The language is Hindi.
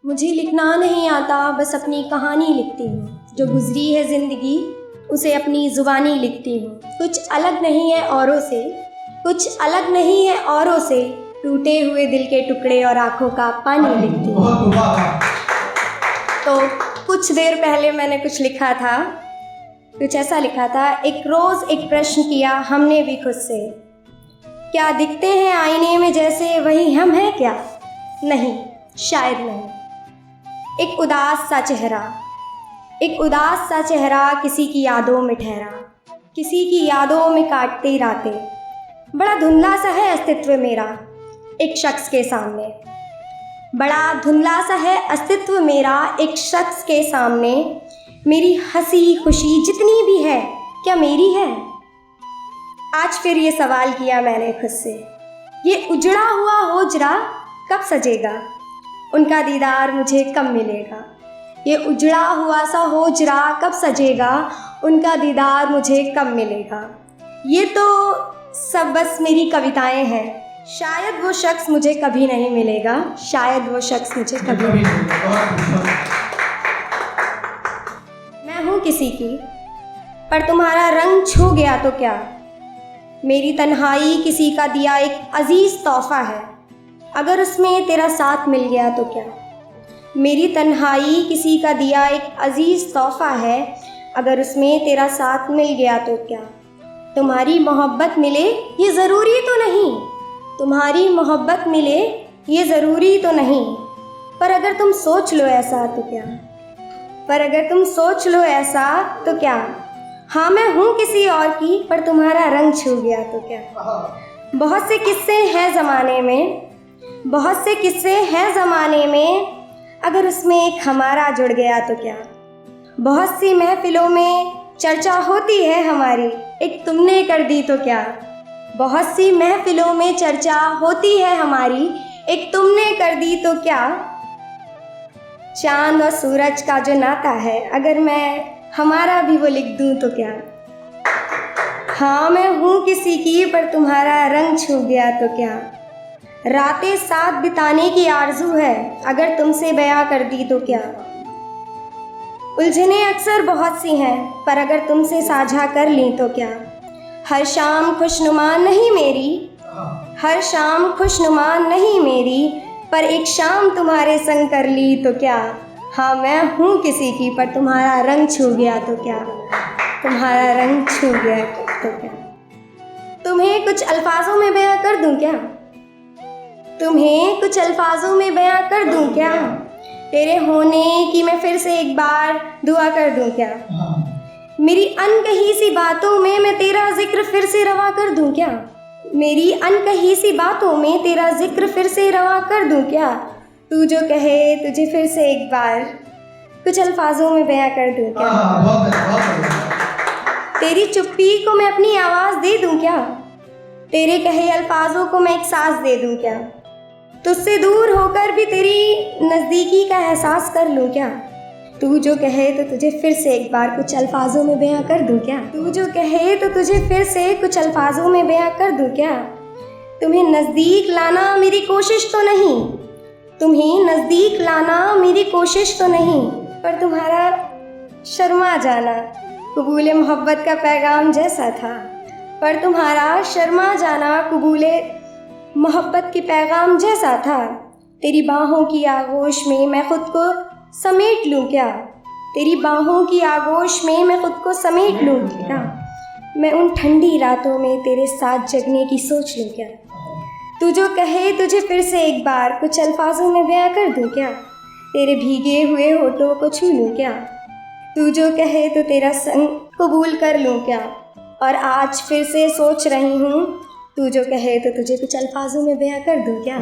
मुझे लिखना नहीं आता, बस अपनी कहानी लिखती हूँ। जो गुजरी है ज़िंदगी उसे अपनी ज़ुबानी लिखती हूँ। कुछ अलग नहीं है औरों से, कुछ अलग नहीं है औरों से, टूटे हुए दिल के टुकड़े और आँखों का पानी लिखती हूँ। तो कुछ देर पहले मैंने कुछ लिखा था, कुछ ऐसा लिखा था। एक रोज़ एक प्रश्न किया हमने भी खुद से, क्या दिखते हैं आईने में जैसे वही हम हैं क्या? नहीं, शायद नहीं। एक उदास सा चेहरा, एक उदास सा चेहरा किसी की यादों में ठहरा, किसी की यादों में काटती रातें। बड़ा धुंधला सा है अस्तित्व मेरा एक शख्स के सामने, बड़ा धुंधला सा है अस्तित्व मेरा एक शख्स के सामने। मेरी हंसी खुशी जितनी भी है क्या मेरी है? आज फिर ये सवाल किया मैंने खुद से, ये उजड़ा हुआ होजरा कब सजेगा? उनका दीदार मुझे कब मिलेगा? ये उजड़ा हुआ सा होजरा कब सजेगा? उनका दीदार मुझे कब मिलेगा? ये तो सब बस मेरी कविताएं हैं, शायद वो शख्स मुझे कभी नहीं मिलेगा, शायद वो शख्स मुझे कभी नहीं मिलेगा। मैं हूँ किसी की, पर तुम्हारा रंग छू गया तो क्या? मेरी तन्हाई किसी का दिया एक अजीज़ तोहफ़ा है, अगर उसमें तेरा साथ मिल गया तो क्या? मेरी तन्हाई किसी का दिया एक अजीज़ तोहफ़ा है, अगर उसमें तेरा साथ मिल गया तो क्या? तुम्हारी मोहब्बत मिले ये ज़रूरी तो नहीं, तुम्हारी मोहब्बत मिले ये ज़रूरी तो नहीं, पर अगर तुम सोच लो ऐसा तो क्या? पर अगर तुम सोच लो ऐसा तो क्या? हाँ मैं हूँ किसी और की, पर तुम्हारा रंग छू गया तो क्या? बहुत से किस्से हैं ज़माने में, बहुत से किस्से हैं ज़माने में, अगर उसमें एक हमारा जुड़ गया तो क्या? बहुत सी महफिलों में चर्चा होती है हमारी, एक तुमने कर दी तो क्या? बहुत सी महफिलों में चर्चा होती है हमारी, एक तुमने कर दी तो क्या? चांद और सूरज का जो नाता है, अगर मैं हमारा भी वो लिख दूँ तो क्या? हाँ मैं हूँ किसी की, पर तुम्हारा रंग छू गया तो क्या? रातें साथ बिताने की आरज़ू है, अगर तुमसे बयां कर दी तो क्या? उलझने अक्सर बहुत सी हैं, पर अगर तुमसे साझा कर ली तो क्या? हर शाम खुशनुमा नहीं मेरी, हर शाम खुशनुमा नहीं मेरी, पर एक शाम तुम्हारे संग कर ली तो क्या? हाँ मैं हूँ किसी की, पर तुम्हारा रंग छू गया तो क्या? तुम्हारा रंग छू गया तो क्या? तुम्हें कुछ अल्फाजों में बयां कर दूं क्या? तुम्हें कुछ अल्फाजों में बयां कर दूं क्या? तेरे होने की मैं फिर से एक बार दुआ कर दूं क्या? मेरी अनकही सी बातों में मैं तेरा जिक्र फिर से रवा कर दूं क्या? मेरी अनकही सी बातों में तेरा जिक्र फिर से रवा कर दूं क्या? तू जो कहे तुझे फिर से एक बार कुछ अल्फाजों में बयां कर दूं क्या? तेरी चुप्पी को मैं अपनी आवाज़ दे दूं क्या? तेरे कहे अल्फाजों को मैं एक सांस दे दूं क्या? तुझसे दूर होकर भी तेरी नज़दीकी का एहसास कर लूँ क्या? तू जो कहे तो तुझे फिर से एक बार कुछ अल्फाजों में बयां कर दूँ क्या? तू जो कहे तो तुझे फिर से कुछ अल्फाजों में बयां कर दूँ क्या? तुम्हें नज़दीक लाना मेरी कोशिश तो नहीं, तुम्हें नज़दीक लाना मेरी कोशिश तो नहीं, पर तुम्हारा शर्मा जाना कबूले मोहब्बत का पैगाम जैसा था, पर तुम्हारा शर्मा जाना कबूले मोहब्बत के पैगाम जैसा था। तेरी बाहों की आगोश में मैं खुद को समेट लूँ क्या? तेरी बाहों की आगोश में मैं खुद को समेट लूँ क्या? मैं उन ठंडी रातों में तेरे साथ जगने की सोच लूँ क्या? तू जो कहे तुझे फिर से एक बार कुछ अल्फाजों में बयां कर दूँ क्या? तेरे भीगे हुए होठों को छू लूँ क्या? तू जो कहे तो तेरा संग कबूल कर लूँ क्या? और आज फिर से सोच रही हूँ, तू जो कहे तो तुझे कुछ अल्फाजों में बयां कर दूँ क्या?